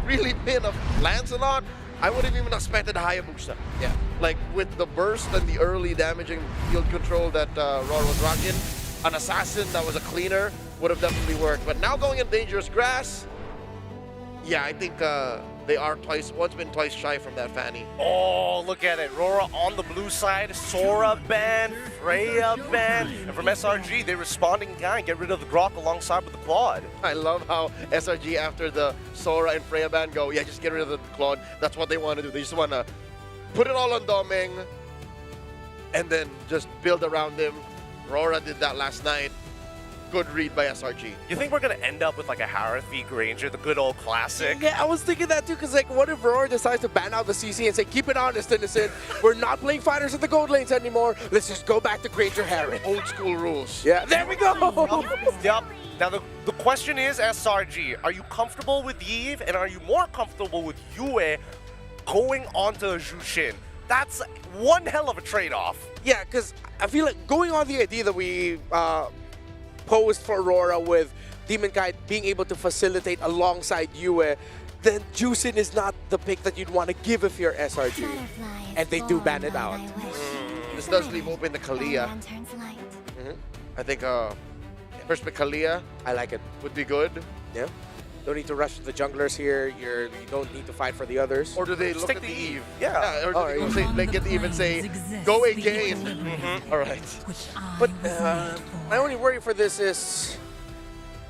really been a Lancelot, I would have even expected Hayabusa. Yeah. Like with the burst and the early damaging field control that RORA was rocking, an assassin that was a cleaner would have definitely worked. But now going in dangerous grass, yeah, I think they are once been twice shy from that Fanny. Oh, look at it. RORA on the blue side, Sora ban, Freya ban, and from SRG, they respond in kind, get rid of the Grok alongside with the Quad. I love how SRG after the Sora and Freya ban go, yeah, just get rid of the Claude. That's what they want to do. They just want to put it all on Doming and then just build around him. RORA did that last night. Good read by SRG. You think we're going to end up with like a Harith v Granger, the good old classic? Yeah, I was thinking that too, because like, what if RORA decides to ban out the CC and say, keep it honest, innocent, we're not playing fighters in the gold lanes anymore, let's just go back to Granger Harith. Old school rules. Yeah, there we go! Yep. Now the question is, SRG, are you comfortable with Yves and are you more comfortable with Yue going onto Jushin? That's one hell of a trade-off. Yeah, because I feel like going on the idea that we posed for RORA with Demon Kite being able to facilitate alongside Yue, then Jushin is not the pick that you'd want to give if you're SRG. And they do ban it out. This does leave open the Kalia. I think first pick Kalia I like it. would be good. Yeah. Don't need to rush the junglers here. You don't need to fight for the others. Or do they Just look take at the the Eve? Yeah. Or do they go say, like, get the Eve and say, go again. All right. But my only worry for this is...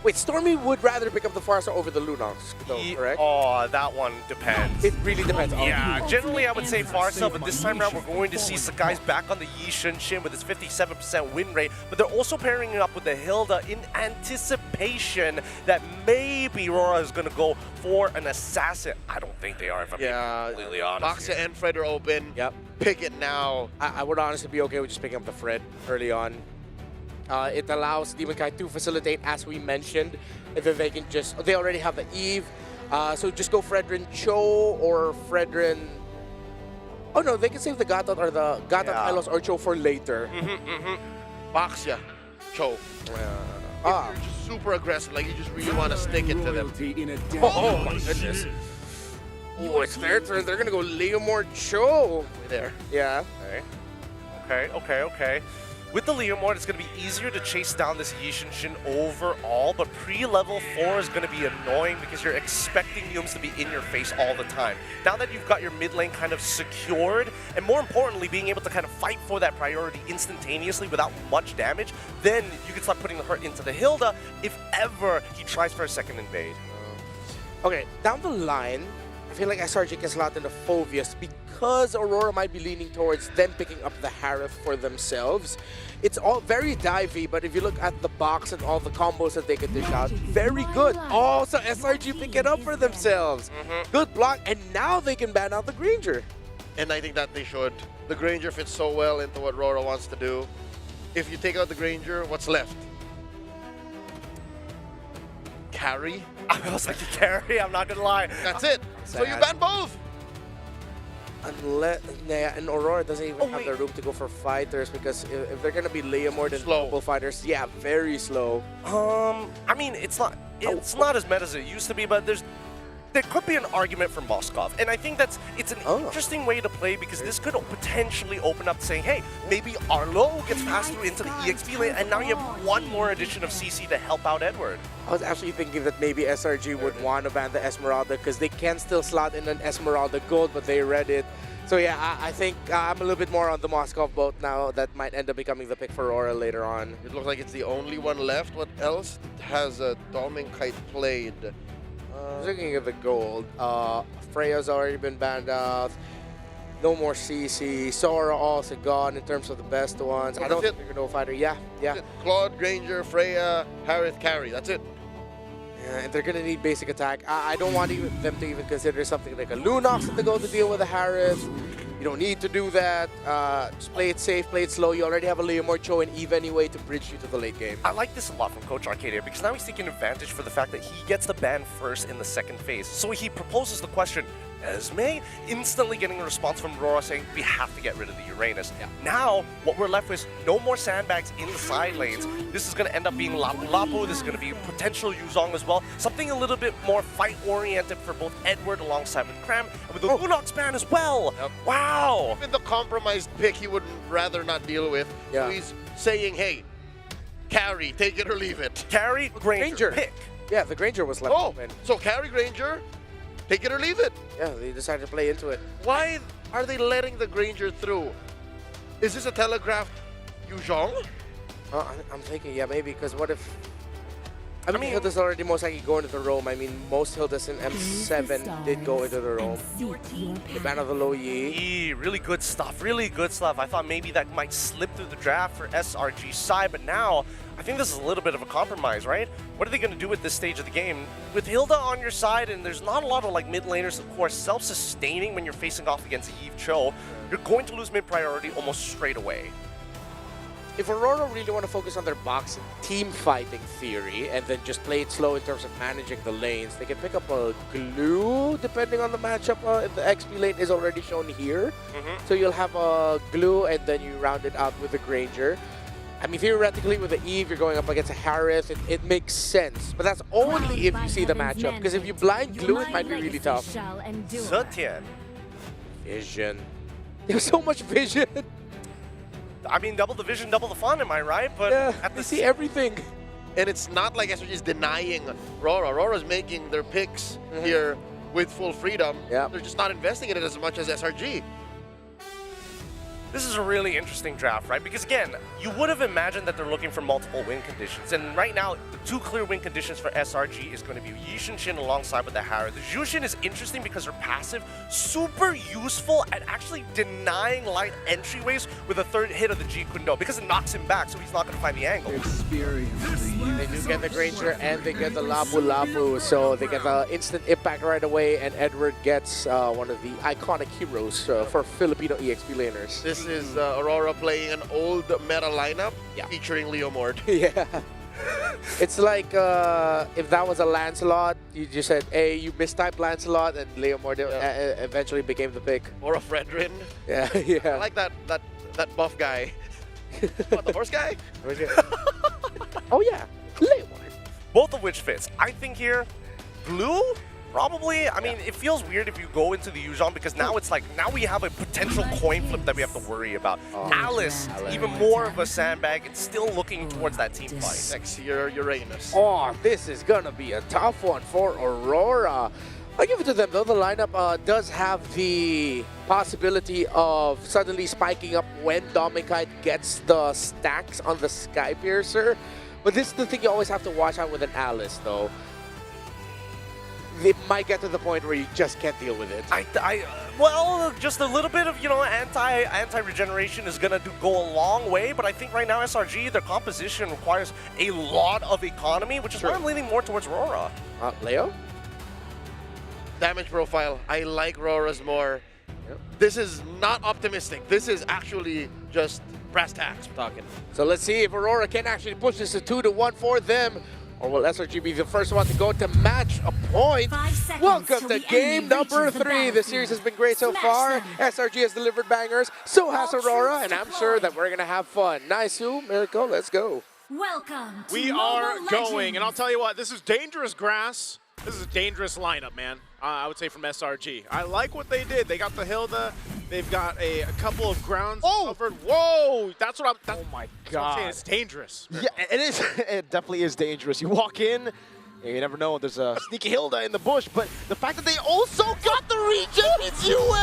Wait, Stormy would rather pick up the Farsa over the Lunox, though, correct? Oh, that one depends. It really depends on Yeah, generally I would say Farsa, but this time around we're going to see Sakai's back on the Yi Shin with his 57% win rate, but they're also pairing it up with the Hilda in anticipation that maybe RORA is going to go for an assassin. I don't think they are, if I'm being completely honest. Boxa and Fred are open. Yep. Pick it now. I would honestly be okay with just picking up the Fred early on. It allows Demon Kite to facilitate, as we mentioned, and then they can just... They already have the Eve, so just go Fredrin Cho or Fredrin... Oh no, they can save the Gatot or the Gatot Hylos or Cho for later. Boxia, Cho. If you're just super aggressive, like you just really want to stick it to them. Oh my goodness. Oh, it's their turn. They're going to go Leomord Cho. There. Yeah. Okay. With the Leomord, it's going to be easier to chase down this Yishin overall, but pre-level 4 is going to be annoying because you're expecting Yums to be in your face all the time. Now that you've got your mid lane kind of secured, and more importantly, being able to kind of fight for that priority instantaneously without much damage, then you can start putting the hurt into the Hilda if ever he tries for a second invade. Okay, down the line, I feel like SRG can slot in the Phoveus because Aurora might be leaning towards them picking up the Harith for themselves. It's all very divey, but if you look at the box and all the combos that they can dish out, very good. Oh, so SRG pick it up for themselves. Good block, and now they can ban out the Granger. And I think that they should. The Granger fits so well into what RORA wants to do. If you take out the Granger, what's left? Carry? I was like, carry, I'm not going to lie. That's it. So you ban both. Unless, yeah, and Aurora doesn't even have the room to go for fighters because if they're gonna be Leomord and multiple fighters, yeah, very slow. I mean, it's not as meta as it used to be, but there could be an argument for Moskov, and I think it's an interesting way to play because this could potentially open up saying, hey, maybe Arlo gets passed through into the EXP lane, and now you have one more addition of CC to help out Edward. I was actually thinking that maybe SRG would want to ban the Esmeralda because they can still slot in an Esmeralda Gold, but they read it. So yeah, I think I'm a little bit more on the Moskov boat now. That might end up becoming the pick for Aurora later on. It looks like it's the only one left. What else has Doming Kite played? Looking at the gold, Freya's already been banned out. No more CC. Sora also gone in terms of the best ones. I don't think they're going to fighter. Yeah. Claude, Granger, Freya, Harith, Carry. That's it. Yeah, and they're going to need basic attack. I don't want them to even consider something like a Lunox to go to deal with a Harith. You don't need to do that. Just play it safe, play it slow. You already have a Leomord Cho and Eve anyway to bridge you to the late game. I like this a lot from Coach Arcade here because now he's taking advantage for the fact that he gets the ban first in the second phase. So he proposes the question, Esme, instantly getting a response from RORA saying we have to get rid of the Uranus. Yeah. Now, what we're left with is no more sandbags in the side lanes. This is going to end up being Lapu Lapu. This is going to be potential Yuzong as well. Something a little bit more fight-oriented for both Edward alongside with Cram and with the Lunox ban as well. Yep. Wow. Even the compromised pick he would rather not deal with. Yeah. So he's saying, hey, carry, take it or leave it. Carry, Granger, pick. Yeah, the Granger was left Oh, open. so carry Granger, take it or leave it. Yeah, they decided to play into it. Why are they letting the Granger through? Is this a telegraphed Yuzhong? I'm thinking, yeah, maybe, because what if... I mean, Hilda's already most likely going into the roam. I mean, most Hildas in M7 did go into the roam. The ban of the low Yi. Really good stuff, really good stuff. I thought maybe that might slip through the draft for SRG side, but now I think this is a little bit of a compromise, right? What are they going to do at this stage of the game? With Hilda on your side, and there's not a lot of like mid laners, of course, self-sustaining when you're facing off against Eve Cho, you're going to lose mid priority almost straight away. If Aurora really want to focus on their box and team fighting theory and then just play it slow in terms of managing the lanes, they can pick up a glue depending on the matchup. If the XP lane is already shown here. So you'll have a glue and then you round it out with the Granger. I mean, theoretically, with the Eve, you're going up against a Harith. It makes sense. But that's only if you see the matchup. Because if you blind glue, it might be really tough. Zetian. Vision. There's so much vision. I mean, double the vision, double the fun, am I right? But Yeah, at the you see everything. And it's not like SRG is denying RORA. RORA's making their picks here with full freedom. Yeah. They're just not investing in it as much as SRG. This is a really interesting draft, right? Because again, you would have imagined that they're looking for multiple win conditions. And right now, the two clear win conditions for SRG is going to be Yi Shin alongside with the Harrow. The Zhu Xin is interesting because her passive, super useful at actually denying light entryways with a third hit of the G Kundo because it knocks him back, so he's not going to find the angle. They do get the Granger and they get the Lapu Lapu, so they get the instant impact right away, and Edward gets one of the iconic heroes for Filipino EXP laners. This is Aurora playing an old meta lineup featuring Leo Mord. Yeah. It's like if that was a Lancelot, you just said, hey, you mistyped Lancelot, and Leo Mord eventually became the pick. Or a Fredrin. Yeah, yeah. I like that buff guy. What, the horse guy? Oh yeah, Leo Mord. Both of which fits. I think here, blue? Probably. I mean, it feels weird if you go into the Yuzhong because now it's like, now we have a potential coin flip that we have to worry about. Alice, even more of a sandbag. It's still looking towards that team fight. Next year, Uranus. Oh, this is gonna be a tough one for Aurora. I give it to them though. The lineup does have the possibility of suddenly spiking up when Domikite gets the stacks on the Sky Piercer. But this is the thing you always have to watch out with an Alice though. It might get to the point where you just can't deal with it. Well, just a little bit of, you know, anti-regeneration is gonna go a long way, but I think right now SRG, their composition requires a lot of economy, which is why I'm leaning more towards RORA. Leo? Damage profile. I like RORA's more. Yep. This is not optimistic. This is actually just brass tacks we're talking. So let's see if Aurora can actually push this to 2-1 for them. Or will SRG be the first one to go to match a point? Welcome to game number 3. The series has been great so far. SRG has delivered bangers, so has Aurora, and I'm sure that we're going to have fun. Nice, Miracle, let's go. Welcome to We Mobile are going, Legends. and I'll tell you what, this is dangerous grass. This is a dangerous lineup, man. I would say from SRG. I like what they did. They got the Hilda. They've got a couple of grounds covered. Whoa! That's what I'm. Oh my That's what I'm God! saying. It's dangerous. Yeah, it is. It definitely is dangerous. You walk in, you never know. There's a sneaky Hilda in the bush, but the fact that they also got the regen means Yue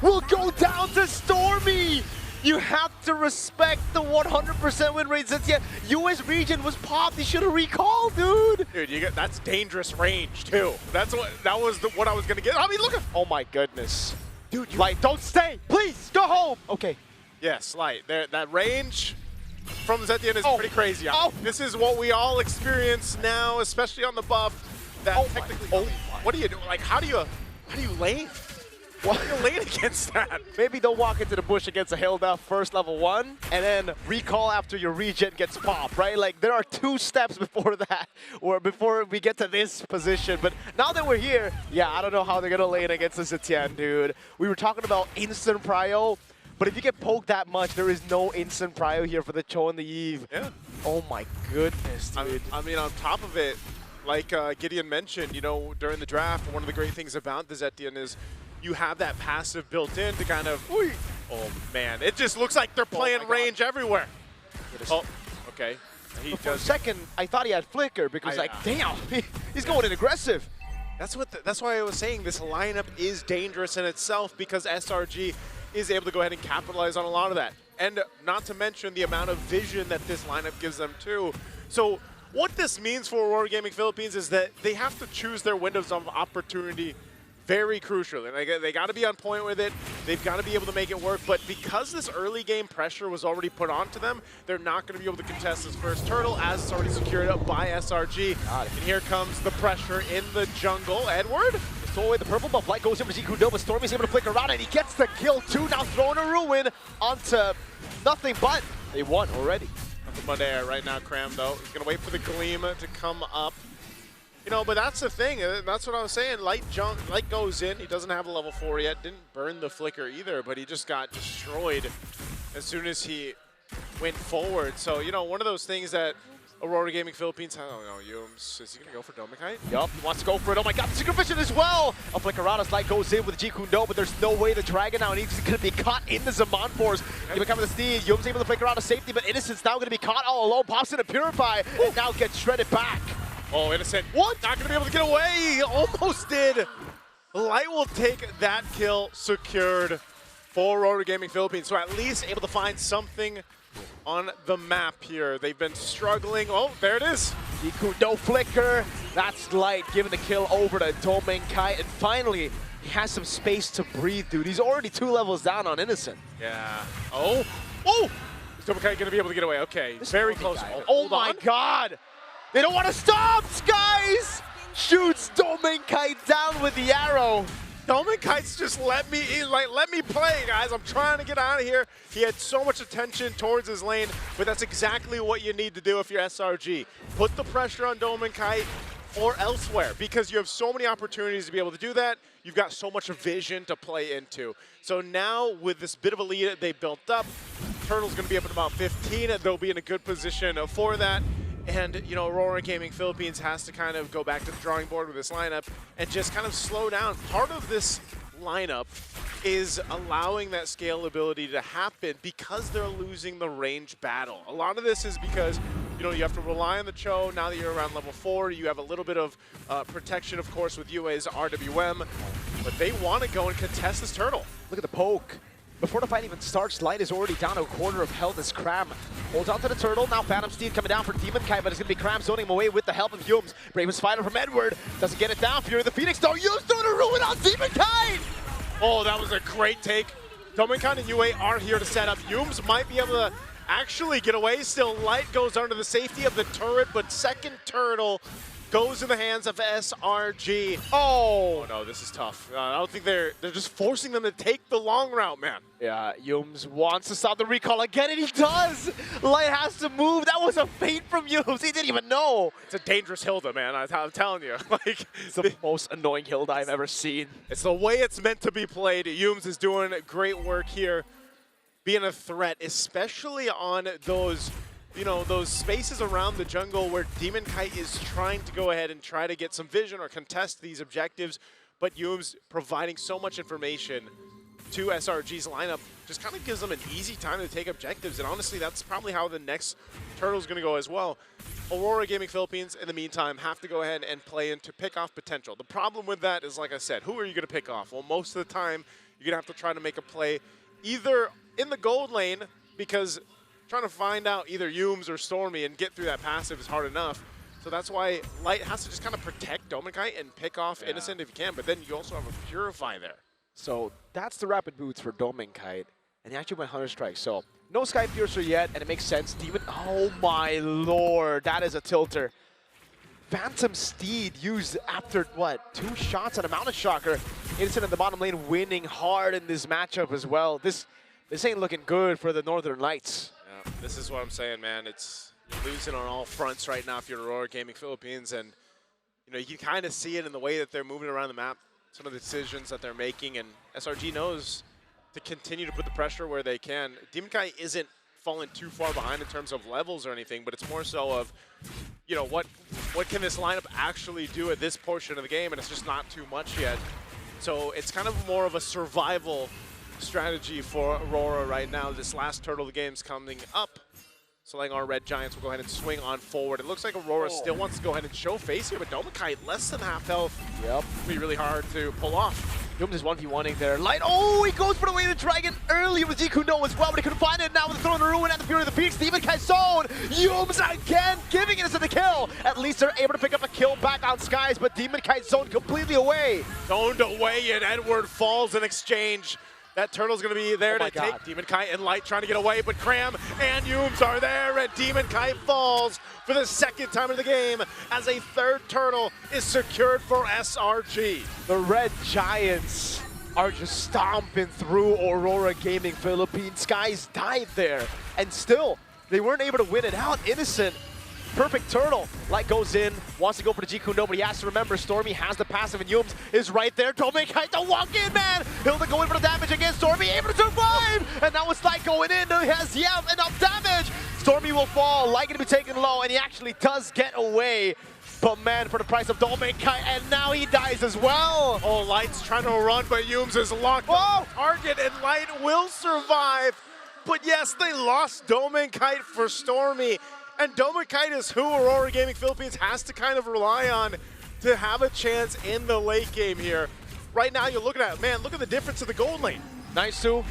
will go down to Stormy. You have to respect the 100% win rate. Since Yue's regen was popped, he should have recalled, dude. Dude, that's dangerous range too. That was what I was gonna get. I mean, look at. Oh my goodness, dude! Like, don't stay, please. Go home. Okay. Yes, Light. That range from Zetian is pretty crazy. This is what we all experience now, especially on the buff. That technically. What do you do? Like, how do you lane? Why are you late against that? Maybe don't walk into the bush against a Hilda first level 1 and then recall after your regen gets popped, right? Like there are 2 steps before that or before we get to this position. But now that we're here, yeah, I don't know how they're gonna lane against this Etienne, dude. We were talking about instant prio, but if you get poked that much, there is no instant prio here for the Cho and the Eve. Yeah. Oh my goodness, dude. I mean, on top of it, like Gideon mentioned, you know, during the draft, one of the great things about the Etienne is you have that passive built in to kind of, oh man, it just looks like they're playing range everywhere. Oh, okay. He For a does. second, I thought he had flicker because like, damn, he's going in aggressive. That's why I was saying this lineup is dangerous in itself because SRG is able to go ahead and capitalize on a lot of that. And not to mention the amount of vision that this lineup gives them too. So what this means for Aurora Gaming Philippines is that they have to choose their windows of opportunity very crucially. They got to be on point with it. They've got to be able to make it work. But because this early game pressure was already put onto them, they're not going to be able to contest this first turtle as it's already secured up by SRG. And here comes the pressure in the jungle. Edward? So away the purple buff. Light goes over to Jikudo, but Stormy's able to flick around and he gets the kill too. Now throwing a ruin onto nothing but they won already. Nothing but air right now, Cram, though. He's going to wait for the Gleam to come up. You know, but that's the thing. That's what I was saying. Light goes in. He doesn't have a level 4 yet. Didn't burn the flicker either, but he just got destroyed as soon as he went forward. So, you know, one of those things that Aurora Gaming Philippines, I don't know, Yums, is he going to go for Domikite? Yup, he wants to go for it. Oh my god, Secret Vision as well! A flicker around as Light goes in with Jikudo, but there's no way the Dragon now needs to be caught in the Zaman Force. Even coming to the Steed, Yums able to flicker around to safety, but Innocent's now going to be caught all alone. Pops in a Purify, and now gets shredded back. Oh, Innocent. What? Not going to be able to get away. He almost did. Light will take that kill secured for Aurora Gaming Philippines. So at least able to find something on the map here. They've been struggling. Oh, there it is. Jikudo flicker. That's Light giving the kill over to Domikite. And finally, he has some space to breathe, dude. He's already 2 levels down on Innocent. Yeah. Oh. Oh! Is Domikite going to be able to get away? Okay. Very close. Oh my god! They don't want to stop, guys! Shoots Domikite down with the arrow. Domikite's just let me play, guys. I'm trying to get out of here. He had so much attention towards his lane, but that's exactly what you need to do if you're SRG. Put the pressure on Domikite or elsewhere because you have so many opportunities to be able to do that. You've got so much vision to play into. So now with this bit of a lead they built up, Turtle's going to be up at about 15 and they'll be in a good position for that. And, you know, Aurora Gaming Philippines has to kind of go back to the drawing board with this lineup and just kind of slow down. Part of this lineup is allowing that scalability to happen because they're losing the range battle. A lot of this is because, you know, you have to rely on the Cho. Now that you're around level 4, you have a little bit of protection, of course, with UA's RWM. But they want to go and contest this turtle. Look at the poke. Before the fight even starts, Light is already down to a quarter of health as Cram holds on to the turtle. Now Phantom Steed coming down for Demonkite, but it's going to be Cram zoning him away with the help of Yums. Bravest fighter from Edward. Doesn't get it down. Fury of the Phoenix, though. Yums doing a ruin on Demonkite! Oh, that was a great take. Domikite and UA are here to set up. Yums might be able to actually get away. Still, Light goes under the safety of the turret, but second turtle goes in the hands of SRG. Oh no, this is tough. I don't think they're just forcing them to take the long route, man. Yeah, Yums wants to stop the recall again, and he does! Light has to move. That was a feint from Yums. He didn't even know. It's a dangerous Hilda, man. I'm telling you. Like, It's the most annoying Hilda I've ever seen. it's the way it's meant to be played. Yums is doing great work here, being a threat, especially on those, you know, those spaces around the jungle where Demonkite is trying to go ahead and try to get some vision or contest these objectives, but Yums providing so much information to SRG's lineup just kind of gives them an easy time to take objectives, and honestly, that's probably how the next Turtle's going to go as well. Aurora Gaming Philippines, in the meantime, have to go ahead and play in to pick off potential. The problem with that is, like I said, who are you going to pick off? Well, most of the time, you're going to have to try to make a play either in the gold lane, because trying to find out either Yums or Stormy and get through that passive is hard enough. So that's why Light has to just kind of protect Domikite and pick off Innocent if you can, but then you also have a Purify there. So that's the rapid boots for Domikite, and he actually went Hunter Strike. So no Sky Piercer yet, and it makes sense. Demon, oh my lord, that is a tilter. Phantom Steed used after, what, 2 shots on a Mountain Shocker. Innocent in the bottom lane winning hard in this matchup as well. This ain't looking good for the Northern Lights. Yeah, this is what I'm saying, man. You're losing on all fronts right now if you're RORA Gaming Philippines, and you can kind of see it in the way that they're moving around the map, some of the decisions that they're making, and SRG knows to continue to put the pressure where they can. Demon Kai isn't falling too far behind in terms of levels or anything, but it's more so of, what can this lineup actually do at this portion of the game, and it's just not too much yet. So it's kind of more of a survival strategy for Aurora right now. This last turtle of the game's coming up. So like our Red Giants will go ahead and swing on forward. It looks like Aurora still wants to go ahead and show face here, but Domikite less than half health. Yep. It'll be really hard to pull off. Yums is 1v1ing there. Light, he goes for the way of the dragon earlier with Jikuno as well, but he couldn't find it now with the throw in the ruin and the Fury of the Peaks. Demon Kai zone. Yums again giving it to the kill. At least they're able to pick up a kill back on Skies, but Demon Kai zone completely away. Zoned away, and Edward falls in exchange. That turtle's going to be there to God. take Demon Kite and Light trying to get away, but Cram and Yums are there, and Demon Kite falls for the second time in the game as a third turtle is secured for SRG. The Red Giants are just stomping through Aurora Gaming Philippines. Skies died there, and still, they weren't able to win it out. Innocent. Perfect turtle. Light goes in, wants to go for the Jikuno, but he has to remember Stormy has the passive, and Yums is right there. Domikite to walk in, man! Hilda going for the damage against Stormy, able to survive! And now it's Light going in, he has enough damage! Stormy will fall, Light gonna be taken low, and he actually does get away. But man, for the price of Domikite, and now he dies as well! Oh, Light's trying to run, but Yums is locked on target, and Light will survive. But yes, they lost Domikite for Stormy. And Domikite is who Aurora Gaming Philippines has to kind of rely on to have a chance in the late game here. Right now, you're looking at, man, look at the difference in the gold lane. Nice, Sue.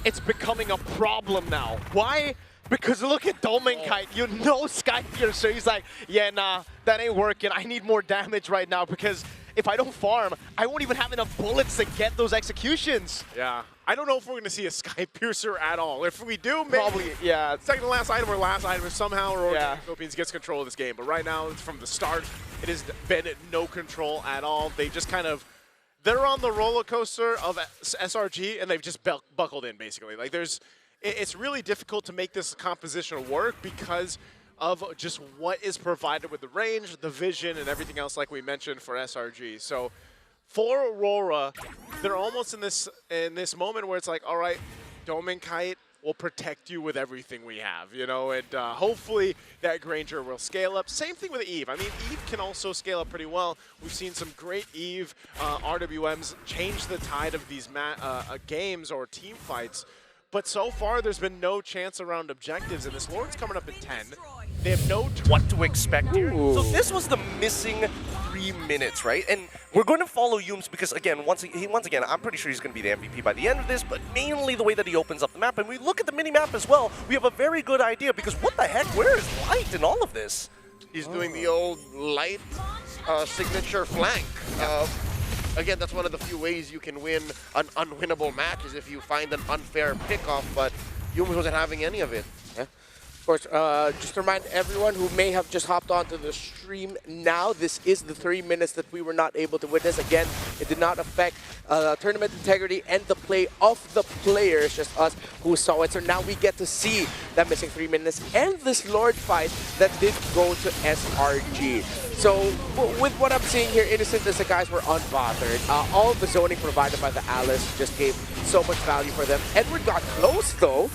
It's becoming a problem now. Why? Because look at Domikite. You know Sky here, so he's like, yeah, nah, that ain't working. I need more damage right now because if I don't farm, I won't even have enough bullets to get those executions. Yeah, I don't know if we're going to see a Sky Piercer at all. If we do, maybe probably, yeah. Second to last item or last item, if somehow Aurora Philippines gets control of this game. But right now, from the start, it has been no control at all. They just kind of, they're on the roller coaster of SRG, and they've just buckled in, basically. Like, it's really difficult to make this composition work because of just what is provided with the range, the vision, and everything else like we mentioned for SRG. So for Aurora, they're almost in this moment where it's like, all right, Domikite will protect you with everything we have, and hopefully that Granger will scale up. Same thing with Eve. I mean, Eve can also scale up pretty well. We've seen some great Eve RWMs change the tide of these games or team fights. But so far, there's been no chance around objectives, and this Lord's coming up in 10. They have no what to expect here. So this was the missing 3 minutes, right? And we're going to follow Yums because, again, once again, I'm pretty sure he's going to be the MVP by the end of this, but mainly the way that he opens up the map. And we look at the mini-map as well, we have a very good idea because what the heck, where is Light in all of this? He's doing the old Light signature flank. Again, that's one of the few ways you can win an unwinnable match is if you find an unfair pickoff, but Yums wasn't having any of it. Yeah. Of course, just to remind everyone who may have just hopped onto the stream now, this is the 3 minutes that we were not able to witness. Again, it did not affect tournament integrity and the play of the players, just us who saw it. So now we get to see that missing 3 minutes and this Lord fight that did go to SRG. So with what I'm seeing here, Innocent as the guys were unbothered. All of the zoning provided by the Alice just gave so much value for them. Edward got close though.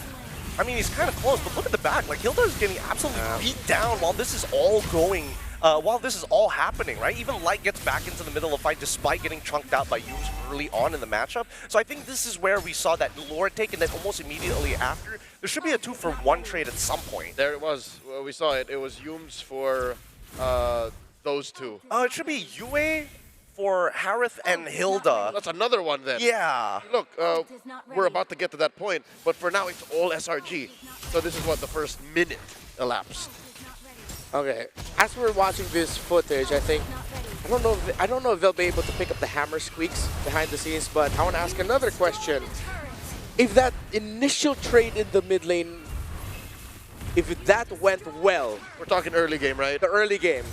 I mean, he's kind of close, but look at the back. Like, Hilda is getting absolutely beat down while this is all going, while this is all happening, right? Even Light gets back into the middle of the fight despite getting chunked out by Yums early on in the matchup. So I think this is where we saw that Lord take, and then almost immediately after, there should be a 2-for-1 trade at some point. There it was. Well, we saw it. It was Yums for those two. It should be Yue for Harith and Hilda. That's another one then. Yeah. Look, we're about to get to that point, but for now it's all SRG. So this is what the first minute elapsed. Okay, as we're watching this footage, I think I don't know if they'll be able to pick up the hammer squeaks behind the scenes, but I want to ask another question. If that initial trade in the mid lane, if that went well, we're talking early game, right? The early game.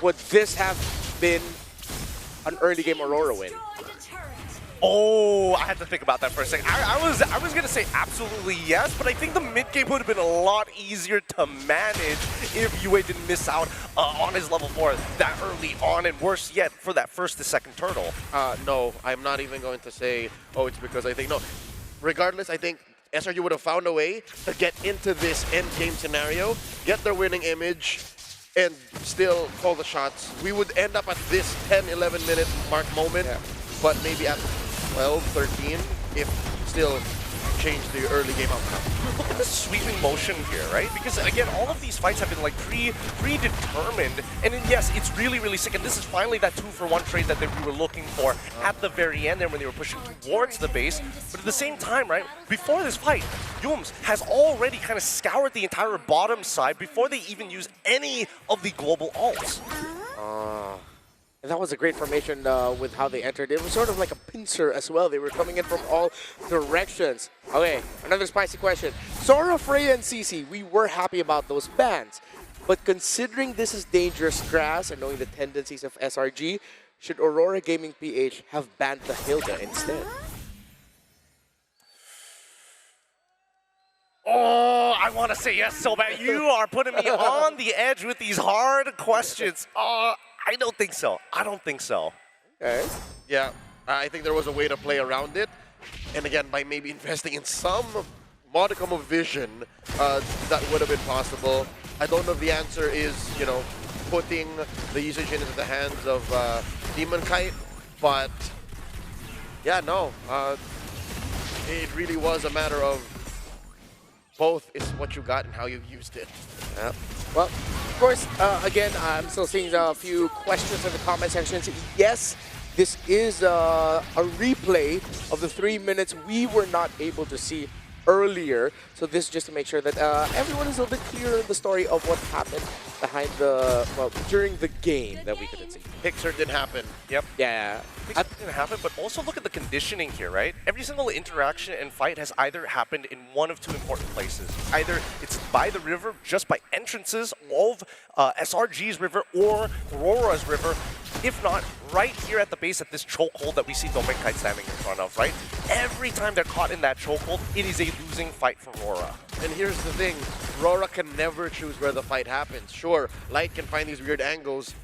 would this have been an early game Aurora win? Oh, I had to think about that for a second. I was gonna say absolutely yes, but I think the mid game would have been a lot easier to manage if Yue didn't miss out on his level 4 that early on, and worse yet, for that first to second turtle. No, I'm not even going to say, oh, it's because I think, no. Regardless, I think SRG would have found a way to get into this end game scenario, get their winning image, and still call the shots. We would end up at this 10, 11 minute mark moment, but maybe at 12, 13, if still change the early game outcome. Look at the sweeping motion here, right? Because again, all of these fights have been like predetermined, and then, yes, it's really, really sick. And this is finally that 2-for-1 trade that we were looking for at the very end there when they were pushing towards the base. But at the same time, right, before this fight, Yums has already kind of scoured the entire bottom side before they even use any of the global ults. And that was a great formation with how they entered. It was sort of like a pincer as well. They were coming in from all directions. Okay, another spicy question. Sora, Freya, and CC, we were happy about those bans. But considering this is dangerous grass and knowing the tendencies of SRG, should Aurora Gaming PH have banned the Hilda instead? Oh, I want to say yes so bad. You are putting me on the edge with these hard questions. I don't think so. I don't think so. Okay. Yeah, I think there was a way to play around it. And again, by maybe investing in some modicum of vision, that would have been possible. I don't know if the answer is, you know, putting the usage into the hands of Demon Kite, but yeah, no. It really was a matter of both is what you got and how you've used it. Yeah. Well, of course, again, I'm still seeing a few questions in the comment sections. Yes, this is a replay of the 3 minutes we were not able to see earlier. So this is just to make sure that everyone is a little bit clearer in the story of what happened behind the, well, during the game that we couldn't see. Pixar didn't happen. Yep. Yeah. That didn't happen, but also look at the conditioning here, right? Every single interaction and fight has either happened in one of two important places. Either it's by the river, just by entrances of SRG's river or RORA's river. If not, right here at the base at this chokehold that we see Kite standing in front of, right? Every time they're caught in that chokehold, it is a losing fight for RORA. And here's the thing, RORA can never choose where the fight happens. Sure, Light can find these weird angles,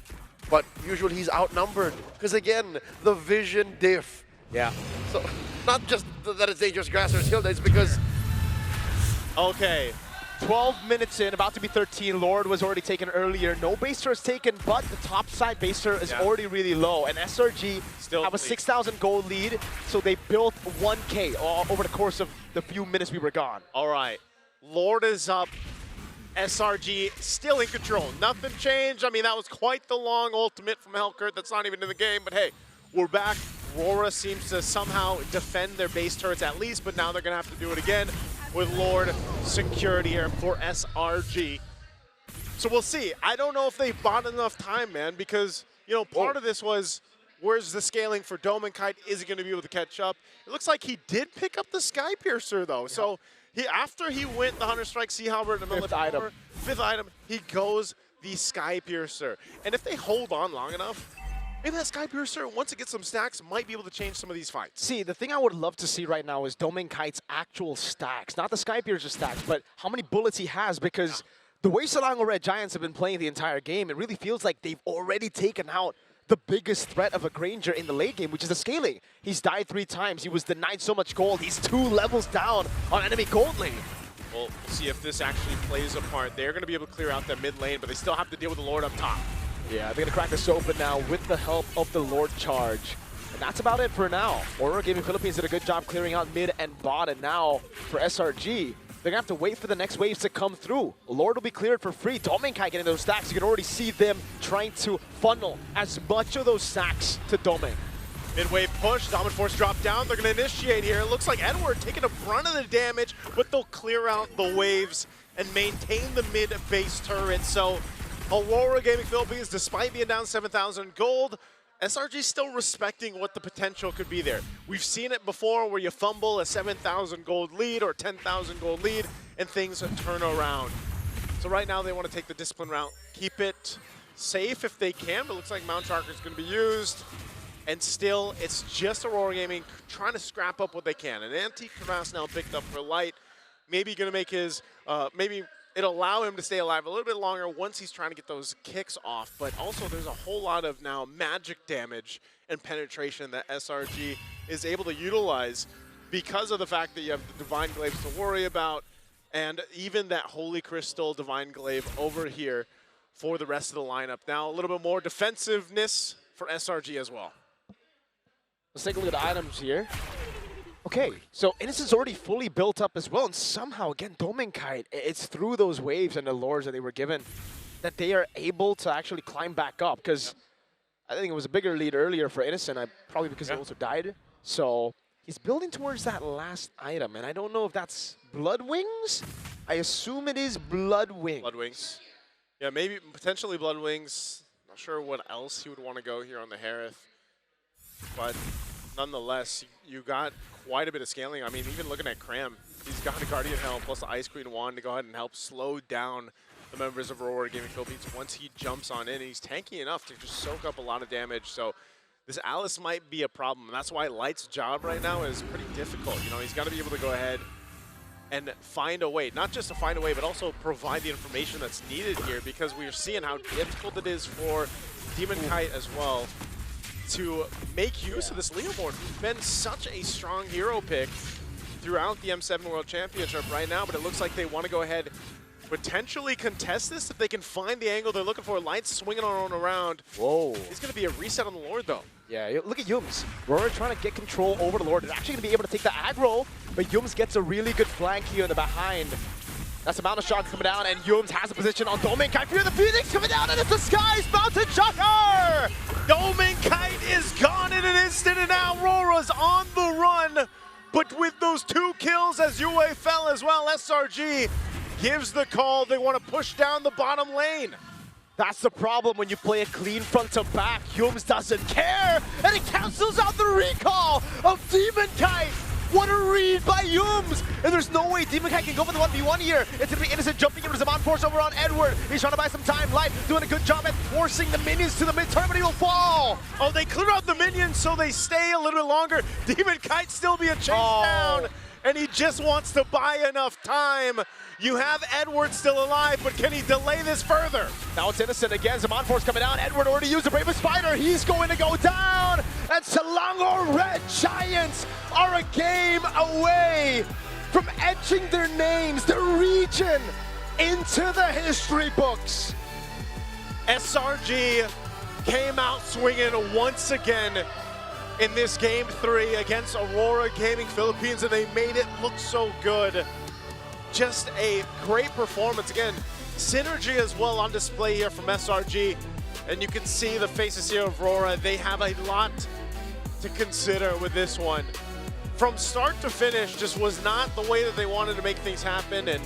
but usually he's outnumbered. Because again, the vision diff. Yeah. So, not just that it's dangerous grass or Hilda, it's because... Okay, 12 minutes in, about to be 13. Lord was already taken earlier. No baser is taken, but the top side baser is already really low. And SRG Still have a 6,000 gold lead, so they built 1K over the course of the few minutes we were gone. All right. Lord is up. SRG still in control. Nothing changed. I mean, that was quite the long ultimate from Hellkurt. That's not even in the game, but hey, we're back. RORA seems to somehow defend their base turrets at least, but now they're going to have to do it again with Lord security here for SRG. So we'll see. I don't know if they bought enough time, man, because, you know, part of this was, where's the scaling for Dome and Kite? Is he going to be able to catch up? It looks like he did pick up the Sky Piercer, though. Yeah. So after he went the Hunter Strike, Sea Halberd, and the fifth item, he goes the Sky Piercer. And if they hold on long enough, maybe that Sky Piercer, once it gets some stacks, might be able to change some of these fights. See, the thing I would love to see right now is Domain Kite's actual stacks. Not the Sky Piercer stacks, but how many bullets he has, because the way Selangor Red Giants have been playing the entire game, it really feels like they've already taken out the biggest threat of a Granger in the late game, which is the scaling. He's died 3 times. He was denied so much gold. He's 2 levels down on enemy gold lane. Well, we'll see if this actually plays a part. They're going to be able to clear out their mid lane, but they still have to deal with the Lord up top. Yeah, they're going to crack this open now with the help of the Lord charge. And that's about it for now. RORA Gaming Philippines did a good job clearing out mid and bot, and now for SRG, they're going to have to wait for the next waves to come through. Lord will be cleared for free. Dominkai getting those stacks. You can already see them trying to funnel as much of those stacks to Domain. Mid-wave push, Dominant Force drop down. They're going to initiate here. It looks like Edward taking a brunt of the damage, but they'll clear out the waves and maintain the mid-base turret. So RORA Gaming Philippines, despite being down 7,000 gold, SRG still respecting what the potential could be there. We've seen it before where you fumble a 7,000 gold lead or 10,000 gold lead and things turn around. So right now they want to take the discipline route, keep it safe if they can, but it looks like Mount Sharker is going to be used. And still, it's just Aurora Gaming trying to scrap up what they can. An Antique Crevasse now picked up for Light. Maybe going to make his, maybe it'll allow him to stay alive a little bit longer once he's trying to get those kicks off. But also, there's a whole lot of now magic damage and penetration that SRG is able to utilize because of the fact that you have the Divine Glaives to worry about, and even that Holy Crystal Divine Glaive over here for the rest of the lineup. Now, a little bit more defensiveness for SRG as well. Let's take a look at the items here. Okay, so Innocent's already fully built up as well, and somehow, again, Domenkite, it's through those waves and the lures that they were given that they are able to actually climb back up, because I think it was a bigger lead earlier for Innocent, probably because he also died. So he's building towards that last item, and I don't know if that's Blood Wings? I assume it is Blood Wings. Blood Wings. Yeah, maybe potentially Blood Wings. Not sure what else he would want to go here on the Harith. But nonetheless, you got quite a bit of scaling. I mean, even looking at Cram, he's got a Guardian Helm plus the Ice Queen Wand to go ahead and help slow down the members of RORA Gaming Philippines once he jumps on in. He's tanky enough to just soak up a lot of damage. So this Alice might be a problem. And that's why Light's job right now is pretty difficult. You know, he's got to be able to go ahead and find a way, not just to find a way, but also provide the information that's needed here, because we're seeing how difficult it is for Demonkite as well to make use of this Leomord, who's been such a strong hero pick throughout the M7 World Championship right now, but it looks like they want to go ahead potentially contest this if they can find the angle they're looking for. Light's swinging on around. Whoa. It's going to be a reset on the Lord, though. Yeah, look at Yums. RORA trying to get control over the Lord. They're actually going to be able to take the aggro, but Yums gets a really good flank here in the behind. That's the Mountain Shock coming down, and Yums has a position on Domenkite. Fear the Phoenix coming down, and it's the Skies Mountain Shocker! Domenkite is gone in an instant, and now RORA's on the run. But with those 2 kills as Yue fell as well, SRG gives the call. They want to push down the bottom lane. That's the problem when you play a clean front to back. Yums doesn't care, and it cancels out the recall of Demonkite. What a read by Yums! And there's no way Demonkite can go for the 1v1 here. It's gonna be Innocent jumping into Zaman Force over on Edward. He's trying to buy some time. Light doing a good job at forcing the minions to the mid-turn, but he will fall. Oh, they clear out the minions so they stay a little bit longer. Demonkite still be a chase down, and he just wants to buy enough time. You have Edward still alive, but can he delay this further? Now it's Innocent again. Zaman Force coming down. Edward already used the Bravest Spider. He's going to go down. And Selangor Red Giants are a game away from etching their names, their region, into the history books. SRG came out swinging once again in this Game 3 against Aurora Gaming Philippines, and they made it look so good. Just a great performance. Again, synergy as well on display here from SRG. And you can see the faces here of RORA. They have a lot to consider with this one. From start to finish, just was not the way that they wanted to make things happen. And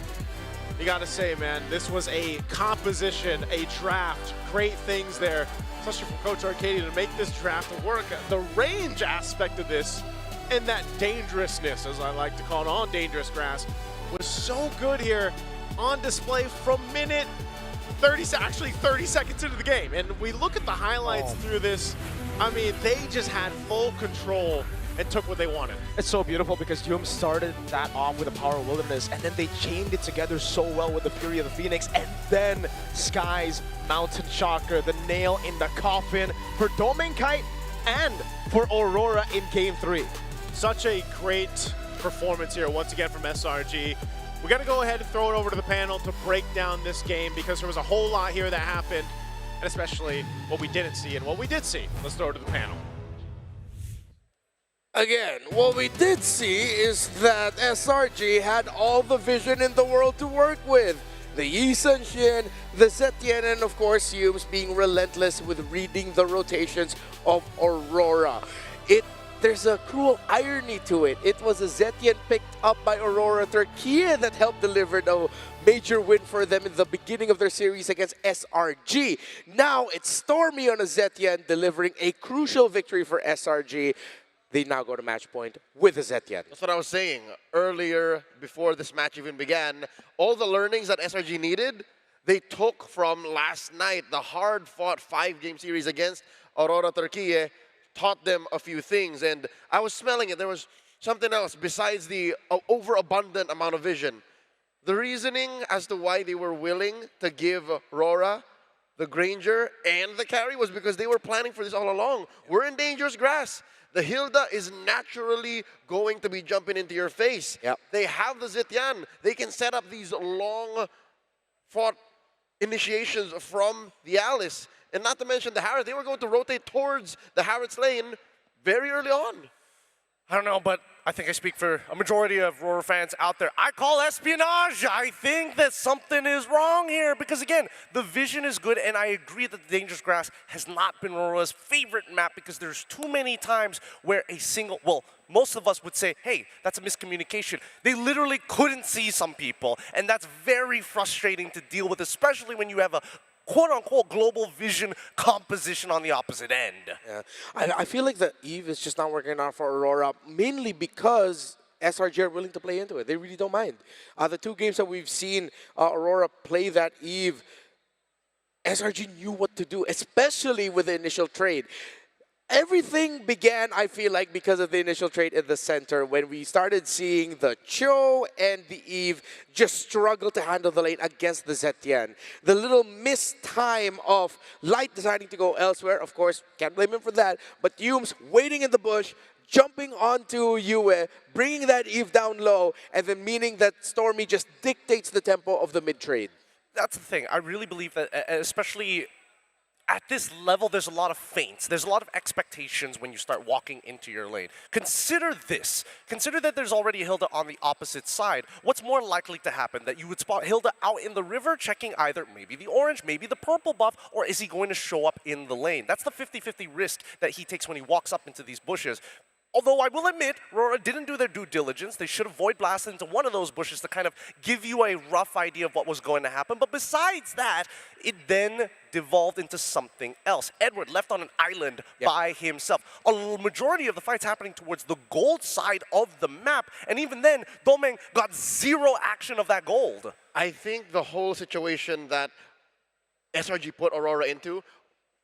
you got to say, man, this was a composition, a draft. Great things there, especially from Coach Arcadia, to make this draft work. The range aspect of this and that dangerousness, as I like to call it, on dangerous grass, was so good here on display from minute 30, actually 30 seconds into the game. And we look at the highlights through this, I mean, they just had full control and took what they wanted. It's so beautiful because Yum started that off with the Power of Wilderness, and then they chained it together so well with the Fury of the Phoenix, and then Sky's Mountain Shocker, the nail in the coffin for Domenkite and for Aurora in Game 3. Such a great performance here once again from SRG. We got to go ahead and throw it over to the panel to break down this game, because there was a whole lot here that happened, and especially what we didn't see and what we did see. Let's throw it to the panel. Again, what we did see is that SRG had all the vision in the world to work with. The Yi Sun-Shin, the Zetian, and of course Yums being relentless with reading the rotations of Aurora. There's a cruel irony to it. It was a Zetian picked up by Aurora Turquia that helped deliver the major win for them in the beginning of their series against SRG. Now it's Stormy on a Zetian delivering a crucial victory for SRG. They now go to match point with a Zetian. That's what I was saying earlier before this match even began. All the learnings that SRG needed, they took from last night, the hard-fought 5-game series against Aurora Turquie, taught them a few things. And I was smelling it. There was something else besides the overabundant amount of vision. The reasoning as to why they were willing to give RORA the Granger and the carry was because they were planning for this all along. We're in dangerous grass. The Hilda is naturally going to be jumping into your face. Yep. They have the Zitian. They can set up these long-fought initiations from the Alice. And not to mention the Harrods. They were going to rotate towards the Harrods lane very early on. I don't know, but I think I speak for a majority of RORA fans out there. I call espionage. I think that something is wrong here because, again, the vision is good, and I agree that the Dangerous Grass has not been RORA's favorite map because there's too many times where a single, well, most of us would say, hey, that's a miscommunication. They literally couldn't see some people, and that's very frustrating to deal with, especially when you have a quote-unquote global vision composition on the opposite end. Yeah. I feel like the Eve is just not working out for Aurora, mainly because SRG are willing to play into it. They really don't mind. The 2 games that we've seen Aurora play that Eve, SRG knew what to do, especially with the initial trade. Everything began, I feel like, because of the initial trade in the center when we started seeing the Cho and the Eve just struggle to handle the lane against the Zetian. The little missed time of Light deciding to go elsewhere, of course, can't blame him for that, but Yumes waiting in the bush, jumping onto Yue, bringing that Eve down low, and then meaning that Stormy just dictates the tempo of the mid-trade. That's the thing. I really believe that, especially at this level, there's a lot of feints. There's a lot of expectations when you start walking into your lane. Consider this. Consider that there's already Hilda on the opposite side. What's more likely to happen? That you would spot Hilda out in the river checking either maybe the orange, maybe the purple buff, or is he going to show up in the lane? That's the 50-50 risk that he takes when he walks up into these bushes. Although I will admit, RORA didn't do their due diligence. They should have void blasted into one of those bushes to kind of give you a rough idea of what was going to happen. But besides that, it then devolved into something else. Edward left on an island by himself. A majority of the fights happening towards the gold side of the map. And even then, Domeng got 0 action of that gold. I think the whole situation that SRG put Aurora into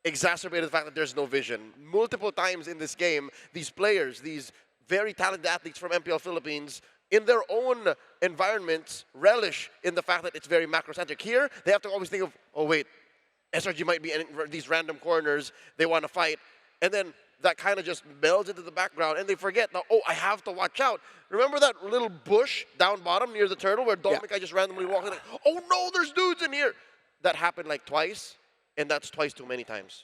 exacerbated the fact that there's no vision. Multiple times in this game, these players, these very talented athletes from MPL Philippines, in their own environments, relish in the fact that it's very macrocentric. Here, they have to always think of, oh wait, SRG might be in these random corners, they want to fight, and then that kind of just melds into the background, and they forget, now, oh, I have to watch out. Remember that little bush down bottom near the turtle where Dominic just randomly walked in, like, oh no, there's dudes in here. That happened like twice. And that's twice too many times.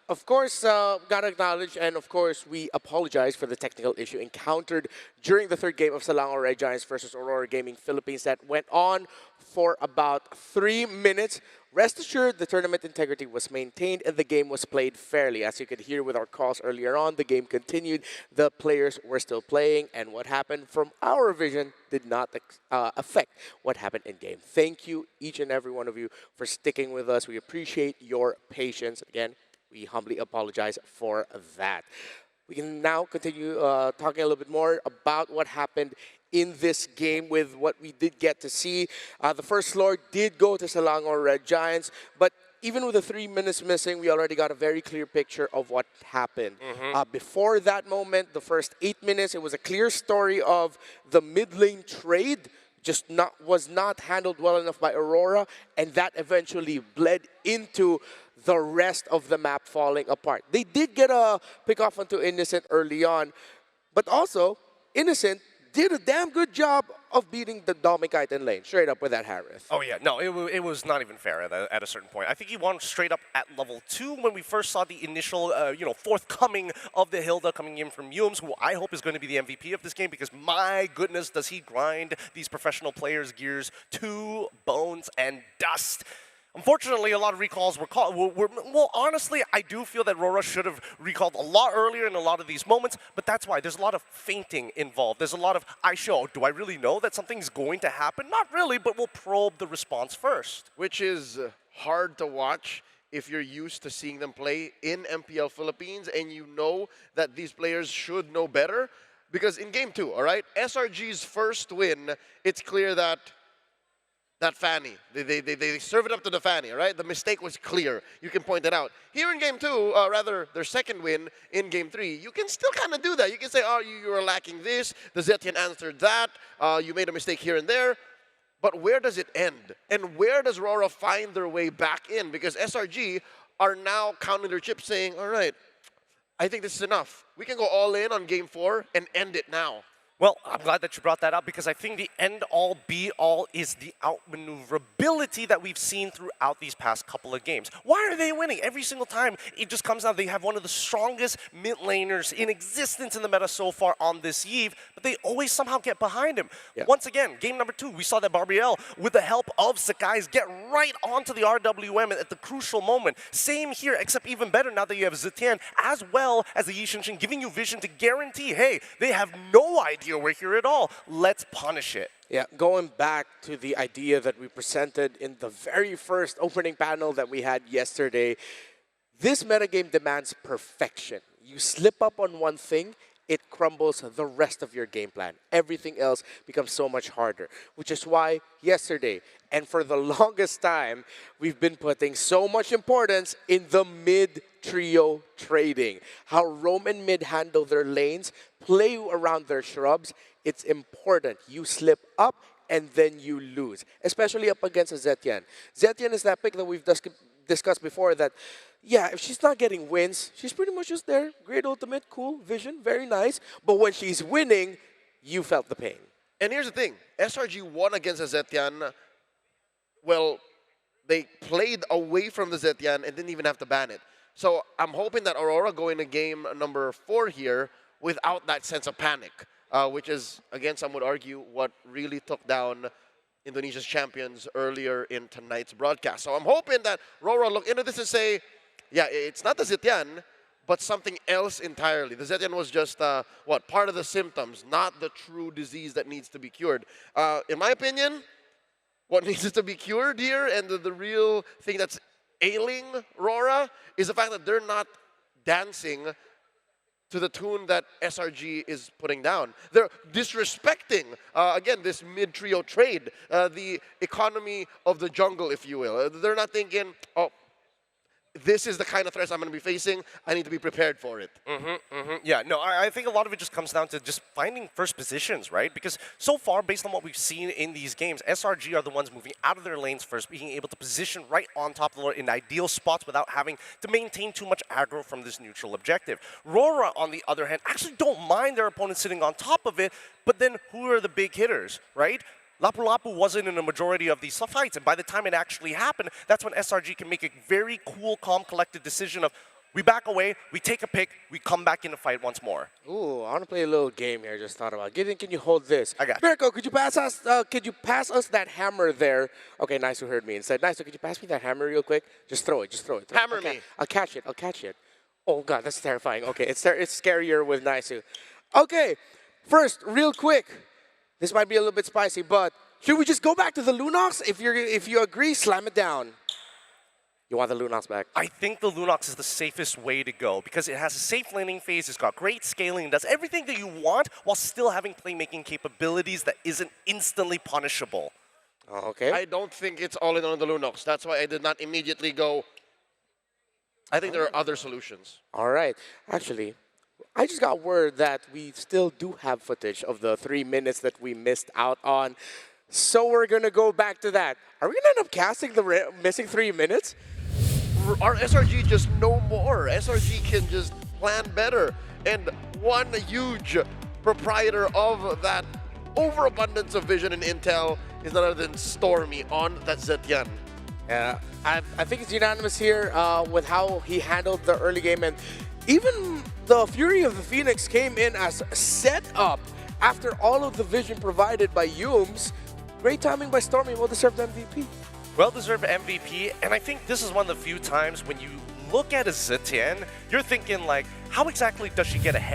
Of course, gotta acknowledge, and of course, we apologize for the technical issue encountered during the 3rd game of Selangor Red Giants versus Aurora Gaming Philippines that went on for about 3 minutes. Rest assured, the tournament integrity was maintained and the game was played fairly. As you could hear with our calls earlier on, the game continued, the players were still playing, and what happened from our vision did not affect what happened in-game. Thank you, each and every one of you, for sticking with us. We appreciate your patience. Again, we humbly apologize for that. We can now continue talking a little bit more about what happened in this game with what we did get to see. The first floor did go to Selangor Red Giants, but even with the 3 minutes missing, we already got a very clear picture of what happened. Before that moment, the first 8 minutes, it was a clear story of the mid lane trade was not handled well enough by Aurora, and that eventually bled into the rest of the map falling apart. They did get a pick off onto Innocent early on, but also Innocent did a damn good job of beating the Domikite in lane, straight up with that Harith. Oh yeah, no, it was not even fair at a certain point. I think he won straight up at level 2 when we first saw the initial, forthcoming of the Hilda coming in from Yumes, who I hope is going to be the MVP of this game because my goodness, does he grind these professional players' gears to bones and dust. Unfortunately, a lot of recalls were called. Well, honestly, I do feel that RORA should have recalled a lot earlier in a lot of these moments, but that's why. There's a lot of feinting involved. There's a lot of, do I really know that something's going to happen? Not really, but we'll probe the response first. Which is hard to watch if you're used to seeing them play in MPL Philippines and you know that these players should know better. Because in Game 2, all right, SRG's first win, it's clear that that Fanny. They serve it up to the Fanny, right? The mistake was clear. You can point it out. Here in Game 2, rather their second win in Game 3, you can still kind of do that. You can say, oh, you were lacking this. The Zetian answered that. You made a mistake here and there. But where does it end? And where does RORA find their way back in? Because SRG are now counting their chips saying, all right, I think this is enough. We can go all in on Game 4 and end it now. Well, I'm glad that you brought that up because I think the end-all, be-all is the outmaneuverability that we've seen throughout these past couple of games. Why are they winning? Every single time, it just comes out they have one of the strongest mid laners in existence in the meta so far on this Eve, but they always somehow get behind him. Yeah. Once again, game number 2, we saw that Barbiel, with the help of Sakai's, get right onto the RWM at the crucial moment. Same here, except even better now that you have Zetian as well as the Yishinshin giving you vision to guarantee, hey, they have no idea we're here at all. Let's punish it. Yeah, going back to the idea that we presented in the very first opening panel that we had yesterday, this metagame demands perfection. You slip up on one thing, it crumbles the rest of your game plan. Everything else becomes so much harder, which is why yesterday, and for the longest time, we've been putting so much importance in the mid-trio trading. How Roam and mid handle their lanes, play around their shrubs, it's important. You slip up and then you lose, especially up against a Zetian. Zetian is that pick that we've discussed before that, yeah, if she's not getting wins, she's pretty much just there. Great ultimate, cool, vision, very nice. But when she's winning, you felt the pain. And here's the thing. SRG won against a Zetian. Well, they played away from the Zetian and didn't even have to ban it. So I'm hoping that Aurora go into game number 4 here without that sense of panic, which is, again, some would argue, what really took down Indonesia's champions earlier in tonight's broadcast. So I'm hoping that RORA look into this and say, yeah, it's not the Zetian, but something else entirely. The Zetian was just, part of the symptoms, not the true disease that needs to be cured. In my opinion, what needs to be cured here and the real thing that's ailing RORA is the fact that they're not dancing to the tune that SRG is putting down. They're disrespecting, again, this mid-trio trade, the economy of the jungle, if you will. They're not thinking, oh, this is the kind of threats I'm going to be facing. I need to be prepared for it. Yeah, no, I think a lot of it just comes down to just finding first positions, right? Because so far, based on what we've seen in these games, SRG are the ones moving out of their lanes first, being able to position right on top of the Lord in ideal spots without having to maintain too much aggro from this neutral objective. RORA, on the other hand, actually don't mind their opponents sitting on top of it, but then who are the big hitters, right? Lapu-Lapu wasn't in a majority of these fights, and by the time it actually happened, that's when SRG can make a very cool, calm, collected decision of, we back away, we take a pick, we come back in the fight once more. Ooh, I want to play a little game here. Just thought about. Gideon, can you hold this? I got you. Mirko, could you pass us? Could you pass us that hammer there? Okay, nice who heard me and said, nice. So could you pass me that hammer real quick? Just throw it. Just throw it. Hammer me. I'll catch it. I'll catch it. Oh God, that's terrifying. Okay, it's scarier with Naisu. Okay, first, real quick. This might be a little bit spicy, but should we just go back to the Lunox? If you agree, slam it down. You want the Lunox back? I think the Lunox is the safest way to go because it has a safe landing phase, it's got great scaling, it does everything that you want while still having playmaking capabilities that isn't instantly punishable. Okay. I don't think it's all in on the Lunox. That's why I did not immediately go. I think there are other solutions. All right. Actually, I just got word that we still do have footage of the 3 minutes that we missed out on. So we're going to go back to that. Are we going to end up casting the missing 3 minutes? Our SRG just no more. SRG can just plan better. And one huge proprietor of that overabundance of vision and intel is none other than Stormy on that Zetian. Yeah, I think it's unanimous here with how he handled the early game. And even the Fury of the Phoenix came in as set up after all of the vision provided by Yums. Great timing by Stormy, well-deserved MVP. Well-deserved MVP, and I think this is one of the few times when you look at a Zetian, you're thinking like, how exactly does she get ahead?